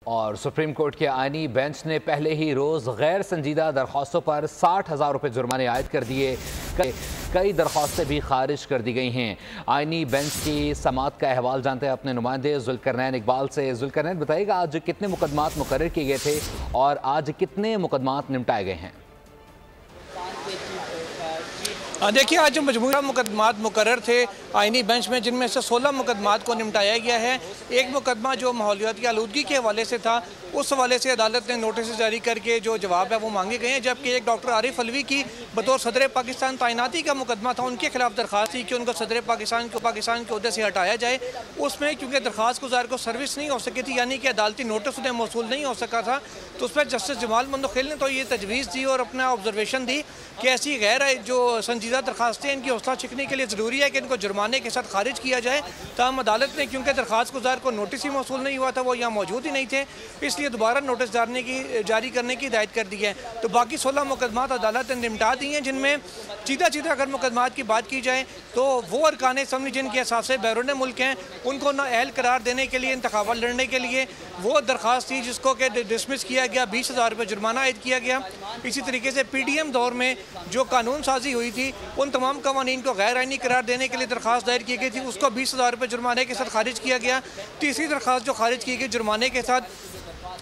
और supreme court के आईनी बेंच ने पहले ही रोज गैर संजीदा दरख्वास्तों पर 60,000 रुपये जुर्माने आयद कर दिए। कई दरख्वास्तें भी खारिज कर दी गई हैं। आईनी बेंच की समाअत का अहवाल जानते हैं अपने नुमाइंदे जुल्करनैन इकबाल से। जुल्करनैन, बताइएगा आज कितने मुकदमात मुकर्रर किए गए थे और आज कितने मुकदमात निपटाए गए हैं? देखिए, आज जो मजमूरा मुकदमात मुकर्रर थे आईनी बेंच में, जिनमें से 16 मुकदमात को निपटाया गया है। एक मुकदमा जो माहौलियाती आलूदगी के हवाले से था, उस हवाले से अदालत ने नोटिस जारी करके जो जवाब है वो मांगे गए हैं। जबकि एक डॉक्टर आरिफ अलवी की बतौर सदर पाकिस्तान तैनाती का मुकदमा था, उनके खिलाफ दरख्वास्त थी कि उनको सदर पाकिस्तान के अहदे से हटाया जाए। उसमें क्योंकि दरख्वास्त गुजार को सर्विस नहीं हो सकी थी, यानी कि अदालती नोटिस उन्हें मौसूल नहीं हो सका था, तो उस पर जस्टिस जमाल मंदोखिल ने तो ये तजवीज़ दी और अपना ऑब्जर्वेशन दी कि ऐसी गैर जो संजीदा दरख्वास्तें इनकी हौसला छिकने के लिए ज़रूरी है कि इनको जुर्माने के साथ खारिज किया जाए। तमाम अदालत ने, क्योंकि दरख्वास्त गुजार को नोटिस ही मौसूल नहीं हुआ था, वो यहाँ मौजूद ही नहीं थे, इसलिए दोबारा नोटिस जारी करने की हिदायत कर दी है। तो बाकी 16 मुकदमात अदालत ने निपटा दी हैं, जिनमें सीधा अगर मुकदमात की बात की जाए तो वो अरकान असम्बली जिनके असासे बैरून मुल्क हैं, उनको नाअहल करार देने के लिए, इंतखाबात लड़ने के लिए वो दरख्वास्त थी जिसको कि डिसमिस किया गया, 20,000 रुपये जुर्माना आयद किया गया। इसी तरीके से PDM दौर में जो कानून साजी हुई थी, उन तमाम कवानीन को गैर आइनी करार देने के लिए दरख्वास्त दायर की गई थी, उसको 20,000 रुपये जुर्माने के साथ खारिज किया गया। तीसरी दरख्वास्त जो खारिज की गई जुर्माने के साथ,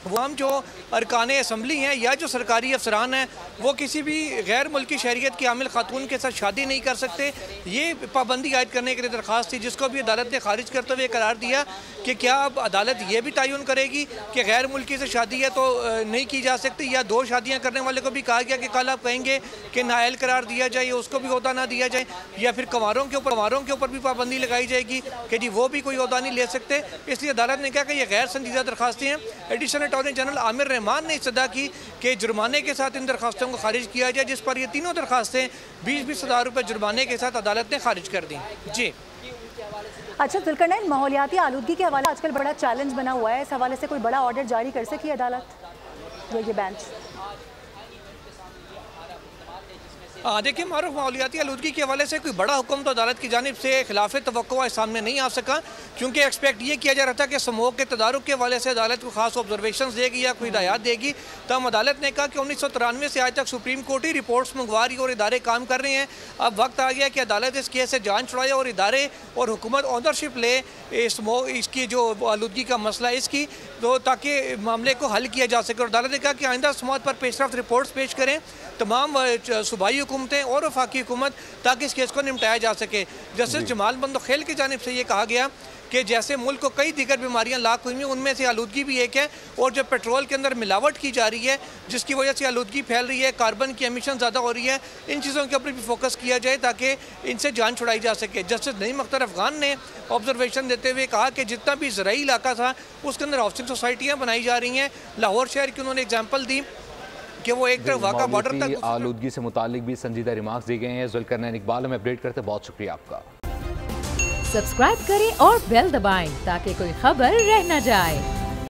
वो हम जो अरकान असम्बली हैं या जो सरकारी अफसरान हैं, वो किसी भी गैर मुल्की शहरियत की आमिल खातून के साथ शादी नहीं कर सकते। ये पाबंदी आयद करने के लिए दरख्वास्त थी, जिसको भी अदालत ने खारिज करते हुए करार दिया कि क्या अब अदालत ये भी तयन करेगी कि गैर मुल्की से शादी है तो नहीं की जा सकती, या 2 शादियाँ करने वाले को भी कहा गया कि कल आप कहेंगे कि नाअहल करार दिया जाए, उसको भी ओहदा ना दिया जाए, या फिर कंवारों के ऊपर भी पाबंदी लगाई जाएगी कि जी वो भी कोई ओहदा नहीं ले सकते। इसलिए अदालत ने कहा कि ये गैर संजीदा दरख्वास्तें हैं। Additional attorney general Aamir Rahman ने इस्तदा की कि जुर्माने के साथ इन दरख्वास्तों को खारिज किया जाए, जिस पर ये तीनों दरख्वास्तें 20,000 रुपये जुर्माने के साथ अदालत ने खारिज कर दी। जी अच्छा जुल्करनैन, माहौलियाती आलूदगी के हवाले आजकल बड़ा चैलेंज बना हुआ है, इस हवाले से कोई बड़ा ऑर्डर जारी कर सकी अदालत या ये बेंच? देखिए, मारूफ माहौलियाती आलूदगी के हवाले से कोई बड़ा हुक्म तो अदालत की जानिब से खिलाफ तवक्को सामने नहीं आ सका, क्योंकि एक्सपेक्ट ये किया जा रहा था कि स्मोक के तदारुक के हवाले से अदालत को खास ऑब्जर्वेशन देगी या कोई हिदायत देगी। तब अदालत ने कहा कि 1993 से आज तक सुप्रीम कोर्ट ही रिपोर्ट्स मंगवा रही और इदारे काम कर रहे हैं। अब वक्त आ गया कि अदालत इस केस से जाँच छुड़ाए और इदारे और हुकूमत ऑनरशिप ले स्मोक इसकी जो आलूदगी का मसला है इसकी, तो ताकि मामले को हल किया जा सके। और अदालत ने कहा कि आइंदा समाअत पर पेशरफ्त रिपोर्ट्स पेश करें तमाम सूबाई हुकूमतें और वफाकी हुकूमत, ताकि इस केस को निपटाया जा सके। जस्टिस जमाल मंदोखिल की जानिब से ये कहा गया कि जैसे मुल्क को कई दीगर बीमारियां लाक हुई हैं, उनमें से आलूदगी भी एक है, और जो पेट्रोल के अंदर मिलावट की जा रही है जिसकी वजह से आलूदगी फैल रही है, कार्बन की एमिशन ज़्यादा हो रही है, इन चीज़ों के ऊपर भी फोकस किया जाए ताकि इनसे जान छुड़ाई जा सके। जस्टिस नईम अख्तर अफगान ने ऑब्जर्वेशन देते हुए कहा कि जितना भी ज़राई इलाका था उसके अंदर हाउसिंग सोसाइटियाँ बनाई जा रही हैं। लाहौर शहर की उन्होंने एग्जाम्पल दी कि वो एक तरफ वाक़ा बॉर्डर तक आलूदगी से मुतालिक भी संजीदा रिमार्क्स दिए गए हैं। जुल्करनैन इकबाल में अपडेट करते, बहुत शुक्रिया आपका। सब्सक्राइब करें और बेल दबाएं ताकि कोई खबर रह न जाए।